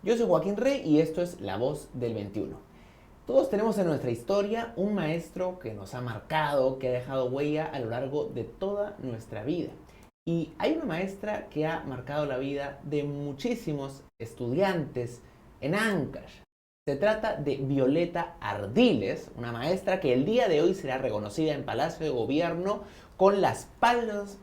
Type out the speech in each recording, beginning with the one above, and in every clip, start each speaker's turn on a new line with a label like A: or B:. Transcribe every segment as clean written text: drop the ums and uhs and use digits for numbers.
A: Yo soy Joaquín Rey y esto es La Voz del 21. Todos tenemos en nuestra historia un maestro que nos ha marcado, que ha dejado huella a lo largo de toda nuestra vida. Y hay una maestra que ha marcado la vida de muchísimos estudiantes en Ancash. Se trata de Violeta Ardiles, una maestra que el día de hoy será reconocida en Palacio de Gobierno con las palmas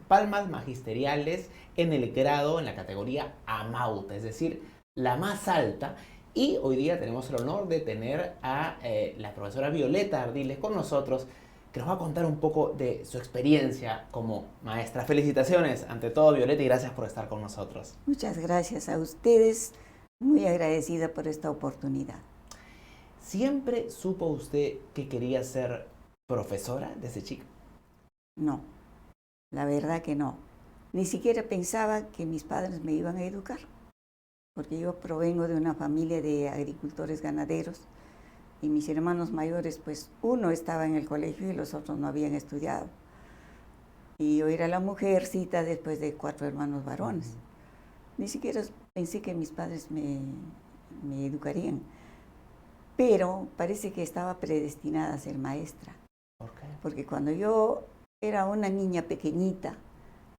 A: magisteriales en el grado, en la categoría Amauta, es decir, la más alta. Y hoy día tenemos el honor de tener a la profesora Violeta Ardiles con nosotros, que nos va a contar un poco de su experiencia como maestra. Felicitaciones ante todo, Violeta, y gracias por estar con nosotros.
B: Muchas gracias a ustedes, muy agradecida por esta oportunidad.
A: ¿Siempre supo usted que quería ser profesora desde chica?
B: No, la verdad que no. Ni siquiera pensaba que mis padres me iban a educar, porque yo provengo de una familia de agricultores ganaderos y mis hermanos mayores, pues uno estaba en el colegio y los otros no habían estudiado. Y yo era la mujercita después de 4 hermanos varones. Ni siquiera pensé que mis padres me educarían, pero parece que estaba predestinada a ser maestra.
A: ¿Por qué?
B: Porque cuando yo era una niña pequeñita,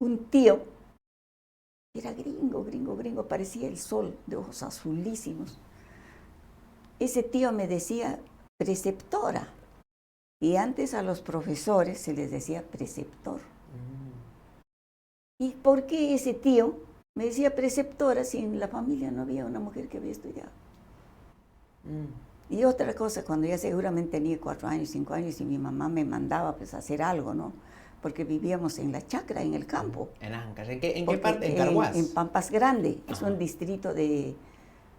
B: un tío, era gringo, parecía el sol, de ojos azulísimos. Ese tío me decía preceptora, y antes a los profesores se les decía preceptor. ¿Y por qué ese tío me decía preceptora si en la familia no había una mujer que había estudiado? Y otra cosa, cuando ya seguramente tenía 4 años, 5 años, y mi mamá me mandaba pues a hacer algo, ¿no? Porque vivíamos en la chacra, en el campo.
A: En Ancash. ¿En qué parte? En Carhuaz.
B: En Pampas Grande, es un distrito de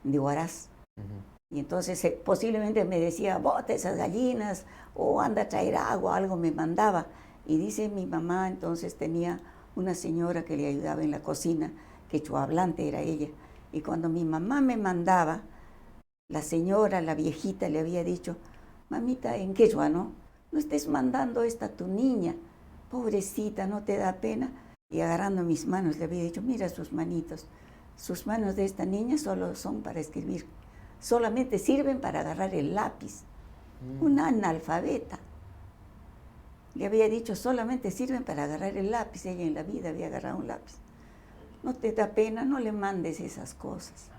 B: Huaraz. Y entonces posiblemente me decía, bote esas gallinas, o anda a traer agua, algo me mandaba. Y dice mi mamá, entonces tenía una señora que le ayudaba en la cocina, quechua hablante era ella. Y cuando mi mamá me mandaba, la señora, la viejita, le había dicho, mamita, en quechua, ¿no? No estés mandando esta a tu niña, pobrecita, ¿no te da pena? Y agarrando mis manos le había dicho, mira sus manitos, sus manos de esta niña solo son para escribir, solamente sirven para agarrar el lápiz. Una analfabeta. Le había dicho, solamente sirven para agarrar el lápiz, ella en la vida había agarrado un lápiz. No te da pena, no le mandes esas cosas.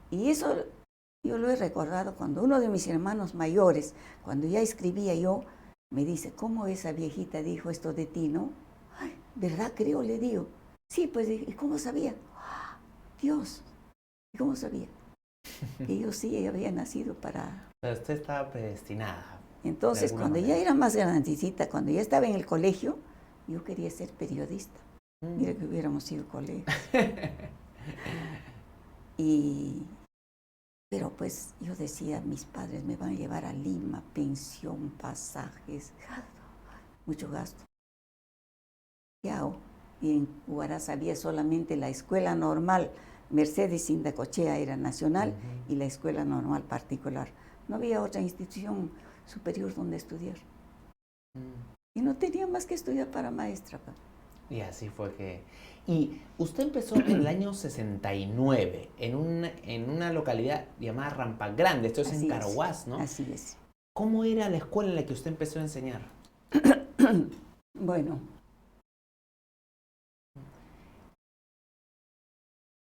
B: Y eso yo lo he recordado cuando uno de mis hermanos mayores, cuando ya escribía yo, me dice, ¿cómo esa viejita dijo esto de ti, no? Ay, ¿verdad creo? Le digo. Sí, pues, ¿y cómo sabía? Dios, ¿y cómo sabía? Que yo sí había nacido para...
A: Pero usted estaba predestinada.
B: Entonces, cuando ya era más grandecita, cuando ya estaba en el colegio, yo quería ser periodista. Mira que hubiéramos sido colegas. Pero pues yo decía, mis padres me van a llevar a Lima, pensión, pasajes, mucho gasto. ¿Qué hago? Y en Huaraz había solamente la escuela normal, Mercedes Indacochea era nacional, y la escuela normal particular. No había otra institución superior donde estudiar. Y no tenía más que estudiar para maestra.
A: Y así fue que... Y usted empezó en el año 69, en una localidad llamada Rampa Grande, esto es en Carhuaz, ¿no?
B: Así es.
A: ¿Cómo era la escuela en la que usted empezó a enseñar?
B: Bueno,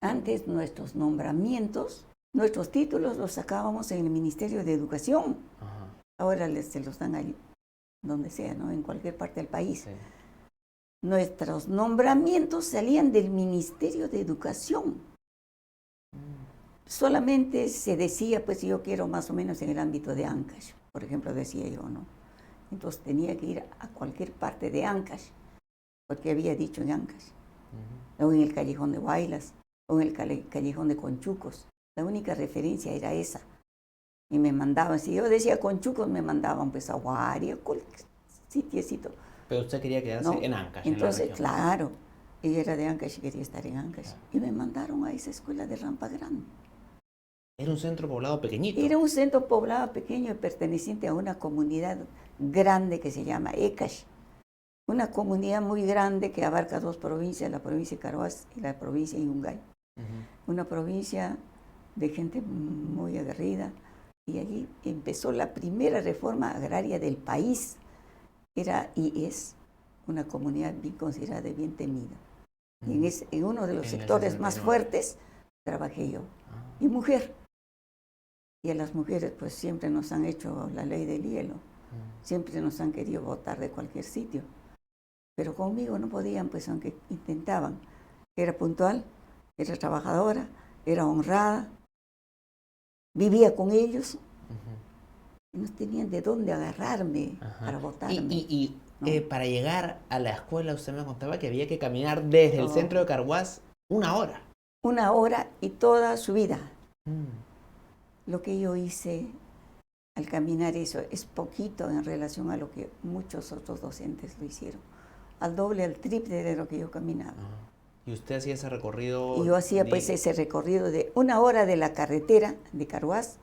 B: antes nuestros nombramientos, nuestros títulos los sacábamos en el Ministerio de Educación. Ahora se los dan ahí, donde sea, ¿no? En cualquier parte del país. Sí. Nuestros nombramientos salían del Ministerio de Educación. Solamente se decía, pues yo quiero más o menos en el ámbito de Ancash, por ejemplo, decía yo, ¿no? Entonces tenía que ir a cualquier parte de Ancash, porque había dicho en Ancash, o en el Callejón de Guaylas, o en el Callejón de Conchucos. La única referencia era esa. Y me mandaban, si yo decía Conchucos, me mandaban pues a Guaria, cualquier sitiecito.
A: Pero usted quería quedarse en Ancash.
B: Entonces, claro, ella era de Ancash y quería estar en Ancash. Y me mandaron a esa escuela de Rampa Grande.
A: ¿Era un centro poblado pequeñito?
B: Era un centro poblado pequeño perteneciente a una comunidad grande que se llama Ecash. Una comunidad muy grande que abarca 2 provincias, la provincia de Carhuaz y la provincia de Yungay. Una provincia de gente muy aguerrida. Y allí empezó la primera reforma agraria del país. Era y es una comunidad bien considerada y bien temida. Y en uno de los sectores más fuertes trabajé yo. Y mujer. Y a las mujeres pues siempre nos han hecho la ley del hielo. Siempre nos han querido votar de cualquier sitio. Pero conmigo no podían, pues aunque intentaban. Era puntual, era trabajadora, era honrada, vivía con ellos. No tenían de dónde agarrarme para votarme.
A: Para llegar a la escuela, usted me contaba que había que caminar desde el centro de Carhuaz 1 hora.
B: 1 hora y toda su vida. Lo que yo hice al caminar eso es poquito en relación a lo que muchos otros docentes lo hicieron. Al doble, al triple de lo que yo caminaba.
A: ¿Y usted hacía ese recorrido?
B: Y yo hacía pues ese recorrido de 1 hora de la carretera de Carhuaz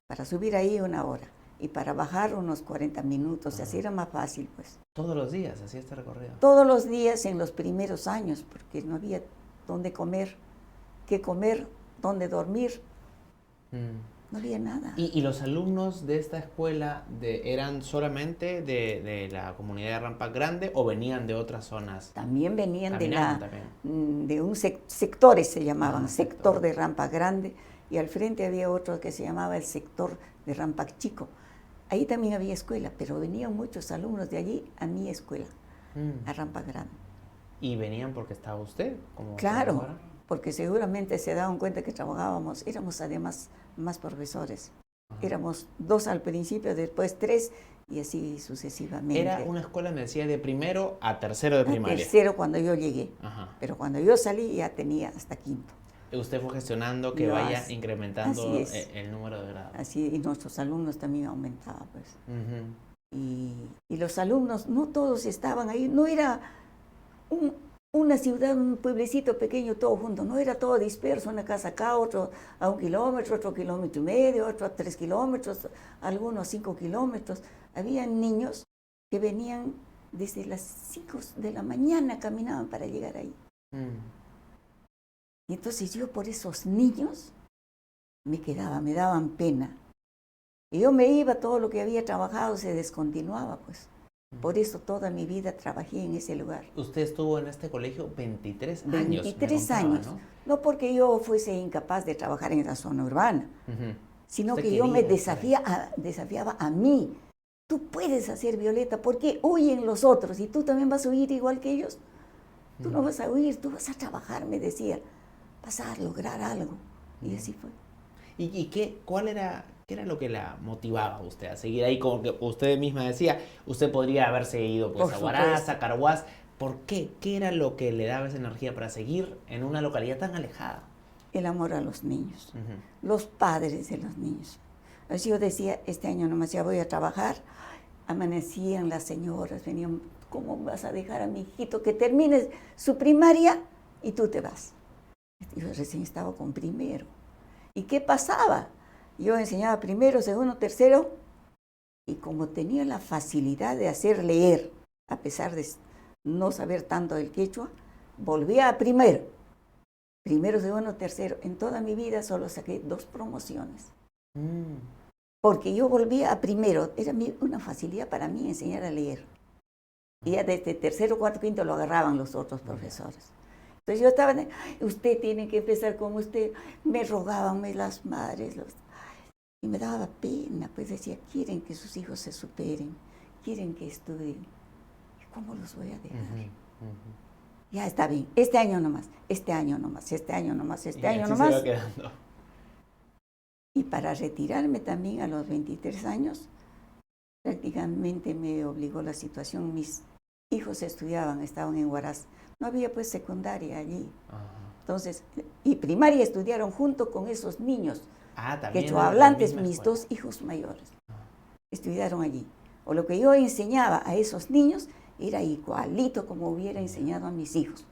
B: para subir ahí 1 hora. Y para bajar unos 40 minutos, así era más fácil, pues.
A: ¿Todos los días hacía este recorrido?
B: Todos los días en los primeros años, porque no había dónde comer, qué comer, dónde dormir. No había nada.
A: ¿Y los alumnos de esta escuela eran solamente de la comunidad de Rampac Grande o venían de otras zonas?
B: También venían de un sectores se llamaban, sector de Rampac Grande, y al frente había otro que se llamaba el sector de Rampac Chico. Ahí también había escuela, pero venían muchos alumnos de allí a mi escuela, a Rampac Grande.
A: ¿Y venían porque estaba usted?
B: Claro, porque seguramente se daban cuenta que trabajábamos, éramos además más profesores. Éramos 2 al principio, después 3 y así sucesivamente.
A: Era una escuela, me decía, de primero a tercero de primaria.
B: Tercero cuando yo llegué, pero cuando yo salí ya tenía hasta quinto.
A: Usted fue gestionando que vaya incrementando el número de grados.
B: Así, y nuestros alumnos también aumentaban, pues. Y los alumnos, no todos estaban ahí, no era una ciudad, un pueblecito pequeño, todo junto, no era todo disperso, una casa acá, otro a 1 kilómetro, otro 1,5 kilómetros, otro a 3 kilómetros, algunos 5 kilómetros. Había niños que venían desde las 5 de la mañana, caminaban para llegar ahí. Y entonces yo por esos niños me daban pena. Y yo me iba, todo lo que había trabajado se descontinuaba, pues. Por eso toda mi vida trabajé en ese lugar.
A: Usted estuvo en este colegio 23 años.
B: 23 años. No porque yo fuese incapaz de trabajar en la zona urbana, sino que yo me desafiaba a mí. Tú puedes hacer, Violeta, ¿por qué huyen los otros? ¿Y tú también vas a huir igual que ellos? Tú no vas a huir, tú vas a trabajar, me decía. Vas a lograr algo. Y así fue.
A: ¿Y qué era lo que la motivaba a usted a seguir ahí? Como que usted misma decía, usted podría haberse ido pues, a Huaraz, a Carhuaz. ¿Por qué? ¿Qué era lo que le daba esa energía para seguir en una localidad tan alejada?
B: El amor a los niños, los padres de los niños. Así yo decía, este año nomás ya voy a trabajar. Amanecían las señoras, venían, ¿cómo vas a dejar a mi hijito que termine su primaria y tú te vas? Yo recién estaba con primero. ¿Y qué pasaba? Yo enseñaba primero, segundo, tercero, y como tenía la facilidad de hacer leer, a pesar de no saber tanto del quechua, volvía a primero. Primero, segundo, tercero. En toda mi vida solo saqué 2 promociones. Porque yo volvía a primero. Era una facilidad para mí enseñar a leer. Y ya desde tercero, cuarto, quinto lo agarraban los otros profesores. Entonces yo estaba, usted tiene que empezar como usted. Me rogaban las madres. Y me daba pena, pues decía, quieren que sus hijos se superen, quieren que estudien. ¿Y cómo los voy a dejar? Ya está bien, este año nomás, este año nomás, este año nomás, este año nomás.
A: Se va quedando.
B: Y para retirarme también a los 23 años, prácticamente me obligó la situación. Mis hijos estudiaban, estaban en Huaraz. No había pues secundaria allí. Entonces, y primaria estudiaron junto con esos niños quechuahablantes, mis 2 hijos mayores. Estudiaron allí. O lo que yo enseñaba a esos niños era igualito como hubiera enseñado a mis hijos.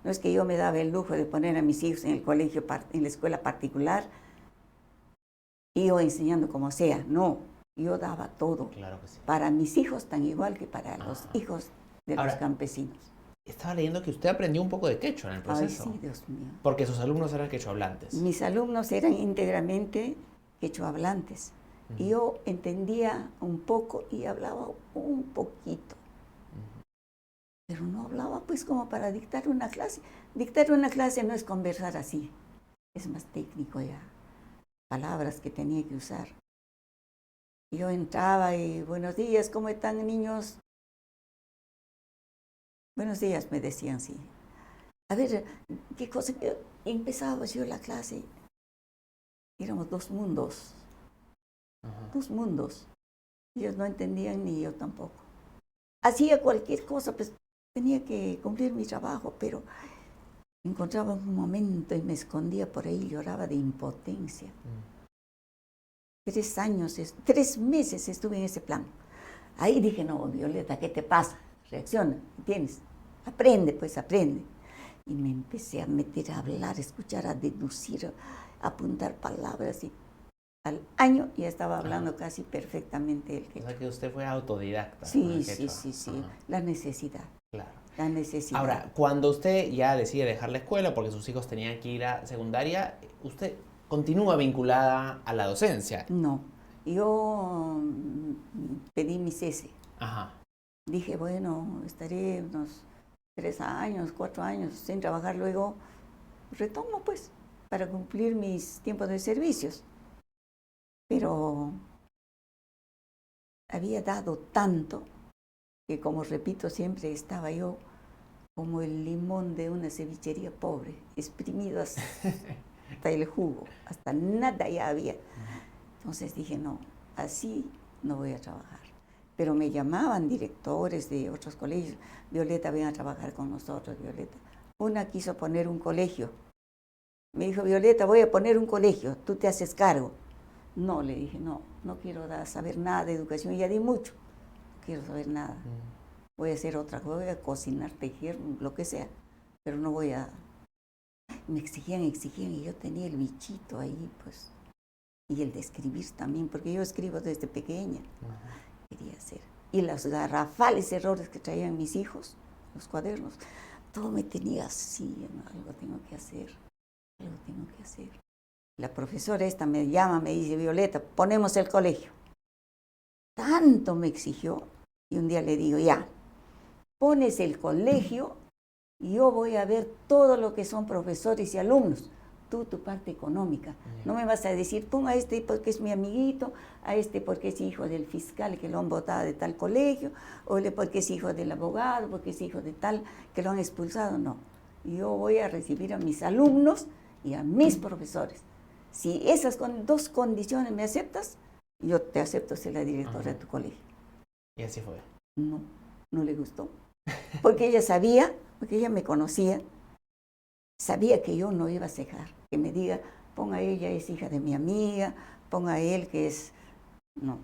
B: No es que yo me daba el lujo de poner a mis hijos en el colegio, en la escuela particular, y yo enseñando como sea. No, yo daba todo.
A: Claro que sí.
B: Para mis hijos tan igual que para los hijos de los campesinos.
A: estaba leyendo que usted aprendió un poco de quechua en el
B: Ay,
A: proceso.
B: sí, Dios mío.
A: Porque sus alumnos eran quechohablantes.
B: Mis alumnos eran íntegramente quechohablantes. Y yo entendía un poco y hablaba un poquito. Pero no hablaba pues como para dictar una clase. Dictar una clase no es conversar así. Es más técnico ya. Palabras que tenía que usar. Y yo entraba y buenos días, ¿cómo están niños? Buenos días, me decían, sí. A ver, ¿qué cosa? Empezaba yo la clase. Éramos dos mundos. Dos mundos. Ellos no entendían ni yo tampoco. Hacía cualquier cosa, pues tenía que cumplir mi trabajo, pero encontraba un momento y me escondía por ahí y lloraba de impotencia. 3 años, 3 meses estuve en ese plan. Ahí dije, no, Violeta, ¿qué te pasa? Reacciona, ¿entiendes? Aprende, pues aprende. Y me empecé a meter a hablar, a escuchar, a deducir, a apuntar palabras. Y al año ya estaba hablando casi perfectamente el quechua.
A: O sea que usted fue autodidacta.
B: Sí, la necesidad.
A: Claro.
B: La necesidad.
A: Ahora, cuando usted ya decide dejar la escuela porque sus hijos tenían que ir a secundaria, ¿usted continúa vinculada a la docencia?
B: No, yo pedí mi cese.
A: Ajá.
B: Dije, bueno, estaré unos 3 años, 4 años sin trabajar, luego retomo pues para cumplir mis tiempos de servicios. Pero había dado tanto que, como repito siempre, estaba yo como el limón de una cevichería pobre, exprimido hasta el jugo, hasta nada ya había. Entonces dije, no, así no voy a trabajar. Pero me llamaban directores de otros colegios, Violeta, ven a trabajar con nosotros, Violeta. Una quiso poner un colegio. Me dijo, Violeta, voy a poner un colegio, tú te haces cargo. No, le dije, no quiero saber nada de educación, ya di mucho, no quiero saber nada. Voy a hacer otra cosa, voy a cocinar, tejer, lo que sea, pero no voy a... Me exigían y yo tenía el bichito ahí, pues, y el de escribir también, porque yo escribo desde pequeña. Quería hacer. Y los garrafales errores que traían mis hijos, los cuadernos, todo me tenía así, algo tengo que hacer, algo tengo que hacer. La profesora esta me llama, me dice, Violeta, ponemos el colegio. Tanto me exigió, y un día le digo, ya, pones el colegio y yo voy a ver todo lo que son profesores y alumnos. Tú, tu parte económica. No me vas a decir, ponga a este porque es mi amiguito, a este porque es hijo del fiscal que lo han botado de tal colegio, o porque es hijo del abogado, porque es hijo de tal que lo han expulsado. No, yo voy a recibir a mis alumnos y a mis profesores. Si esas dos condiciones me aceptas, yo te acepto ser la directora de tu colegio.
A: Y así fue.
B: No le gustó. Porque ella sabía, porque ella me conocía, sabía que yo no iba a cejar. Que me diga, ponga ella, es hija de mi amiga, ponga él que es... No.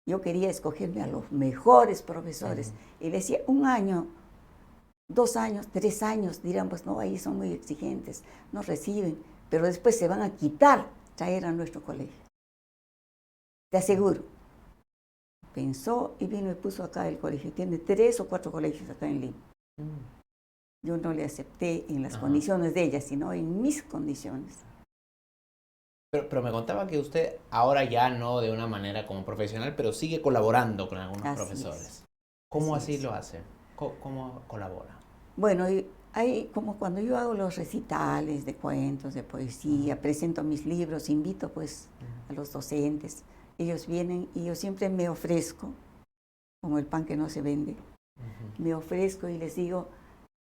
B: Yo quería escogerme a los mejores profesores. Y le decía, 1 año, 2 años, 3 años, dirán, pues no, ahí son muy exigentes, no reciben, pero después se van a quitar traer a nuestro colegio. Te aseguro. Pensó y vino y puso acá el colegio. Tiene 3 o 4 colegios acá en Lima. Yo no le acepté en las condiciones de ella, sino en mis condiciones.
A: Pero me contaba que usted ahora ya no de una manera como profesional, pero sigue colaborando con algunos profesores. ¿Cómo así lo hace? ¿Cómo colabora?
B: Bueno, hay como cuando yo hago los recitales de cuentos, de poesía, presento mis libros, invito pues a los docentes. Ellos vienen y yo siempre me ofrezco, como el pan que no se vende, me ofrezco y les digo,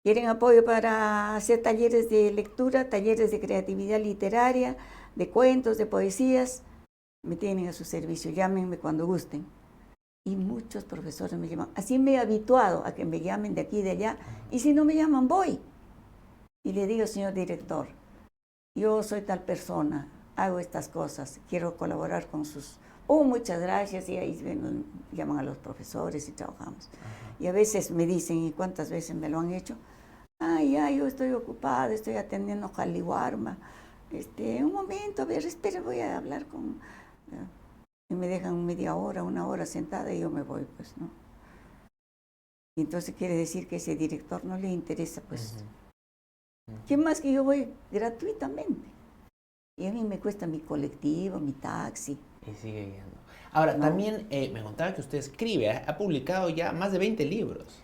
B: ¿quieren apoyo para hacer talleres de lectura, talleres de creatividad literaria, de cuentos, de poesías? Me tienen a su servicio, llámenme cuando gusten. Y muchos profesores me llaman. Así me he habituado a que me llamen de aquí y de allá. Y si no me llaman, voy. Y le digo, señor director, yo soy tal persona, hago estas cosas, quiero colaborar con sus... Oh, muchas gracias. Y ahí llaman a los profesores y trabajamos. Y a veces me dicen, ¿y cuántas veces me lo han hecho? Yo estoy ocupada, estoy atendiendo Jaliwarma. Un momento, a ver, espera, voy a hablar con... Y me dejan media hora, 1 hora sentada y yo me voy, pues, ¿no? Y entonces quiere decir que ese director no le interesa, pues.
A: Ujú.
B: ¿Qué más que yo voy gratuitamente? Y a mí me cuesta mi colectivo, mi taxi.
A: Y sigue yendo. Ahora,
B: ¿no?
A: también me contaba que usted escribe, ha publicado ya más de 20 libros.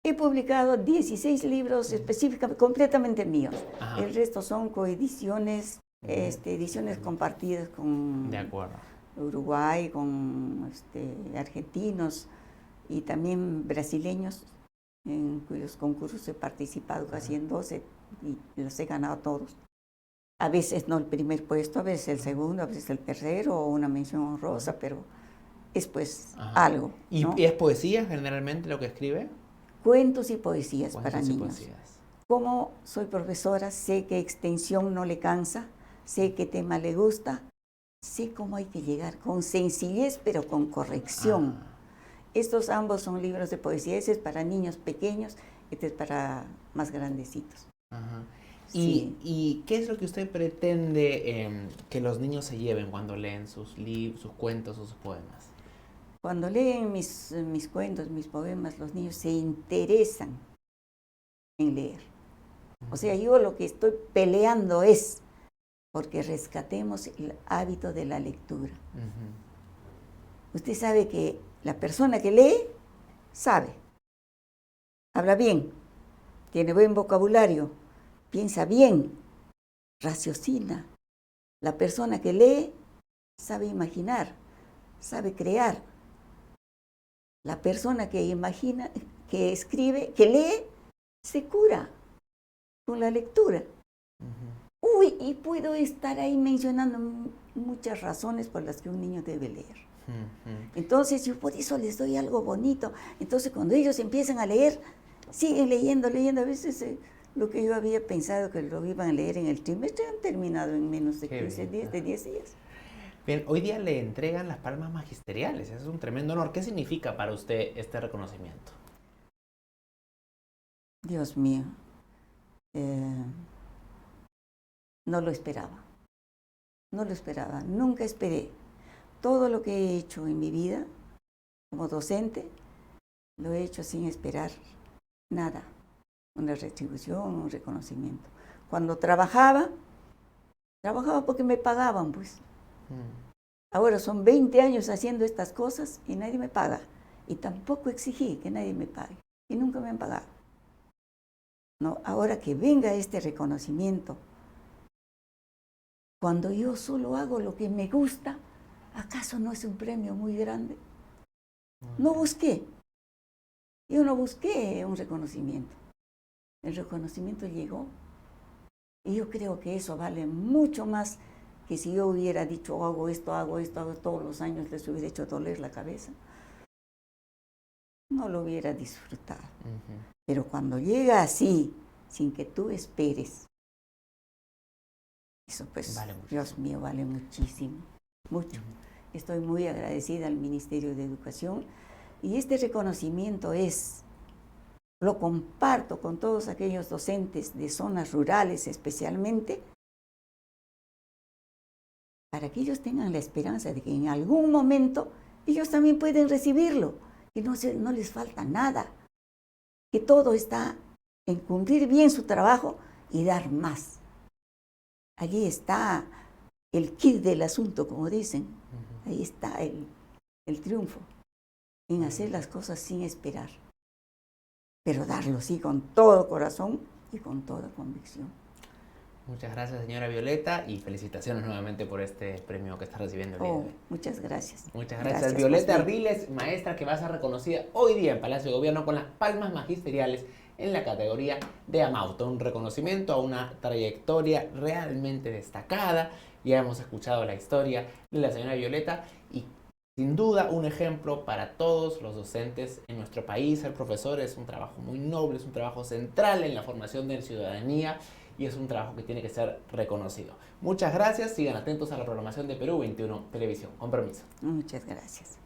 B: He publicado 16 libros específicamente, completamente míos.
A: Ajá.
B: El resto son coediciones, ediciones compartidas con
A: De acuerdo.
B: Uruguay, con argentinos y también brasileños, en cuyos concursos he participado casi en 12 y los he ganado todos. A veces no el primer puesto, a veces el segundo, a veces el tercero o una mención honrosa, pero es pues algo.
A: ¿Y
B: ¿no?
A: es poesía generalmente lo que escribe?
B: Cuentos y poesías
A: Cuentos
B: para
A: y
B: niños.
A: poesías.
B: Como soy profesora, sé que extensión no le cansa, sé qué tema le gusta, sé cómo hay que llegar, con sencillez pero con corrección. Estos ambos son libros de poesía, ese es para niños pequeños, este es para más grandecitos.
A: Ajá.
B: Sí.
A: ¿Y qué es lo que usted pretende que los niños se lleven cuando leen sus cuentos o sus poemas?
B: Cuando leen mis cuentos, mis poemas, los niños se interesan en leer. O sea, yo lo que estoy peleando es porque rescatemos el hábito de la lectura. Usted sabe que la persona que lee, sabe, habla bien, tiene buen vocabulario, piensa bien, raciocina. La persona que lee sabe imaginar, sabe crear. La persona que imagina, que escribe, que lee, se cura con la lectura. Uy, y puedo estar ahí mencionando muchas razones por las que un niño debe leer. Entonces, yo por eso les doy algo bonito. Entonces, cuando ellos empiezan a leer, siguen leyendo. A veces lo que yo había pensado que lo iban a leer en el trimestre han terminado en menos de 15 días, de 10 días.
A: Bien, hoy día le entregan las palmas magisteriales. Es un tremendo honor. ¿Qué significa para usted este reconocimiento?
B: Dios mío, no lo esperaba. No lo esperaba, nunca esperé. Todo lo que he hecho en mi vida como docente, lo he hecho sin esperar nada, una retribución, un reconocimiento. Cuando trabajaba porque me pagaban, pues. Ahora son 20 años haciendo estas cosas y nadie me paga. Y tampoco exigí que nadie me pague. Y nunca me han pagado. No, ahora que venga este reconocimiento, cuando yo solo hago lo que me gusta, ¿acaso no es un premio muy grande? No busqué. Yo no busqué un reconocimiento. El reconocimiento llegó. Y yo creo que eso vale mucho más que si yo hubiera dicho hago esto, todos los años les hubiera hecho doler la cabeza. No lo hubiera disfrutado. Pero cuando llega así, sin que tú esperes, eso pues, vale, Dios mío, vale muchísimo, mucho. Estoy muy agradecida al Ministerio de Educación y este reconocimiento lo comparto con todos aquellos docentes de zonas rurales especialmente, para que ellos tengan la esperanza de que en algún momento ellos también pueden recibirlo, que no les falta nada, que todo está en cumplir bien su trabajo y dar más. Allí está el kit del asunto, como dicen. Ahí está el triunfo, en hacer las cosas sin esperar, pero darlo sí con todo corazón y con toda convicción.
A: Muchas gracias, señora Violeta, y felicitaciones nuevamente por este premio que está recibiendo el día de hoy.
B: Muchas gracias.
A: Muchas gracias. Violeta Ardiles, maestra que va a ser reconocida hoy día en Palacio de Gobierno con las palmas magisteriales en la categoría de Amauto, un reconocimiento a una trayectoria realmente destacada. Ya hemos escuchado la historia de la señora Violeta y sin duda un ejemplo para todos los docentes en nuestro país. Ser profesor es un trabajo muy noble, es un trabajo central en la formación de la ciudadanía y es un trabajo que tiene que ser reconocido. Muchas gracias, sigan atentos a la programación de Perú 21 Televisión. Con permiso.
B: Muchas gracias.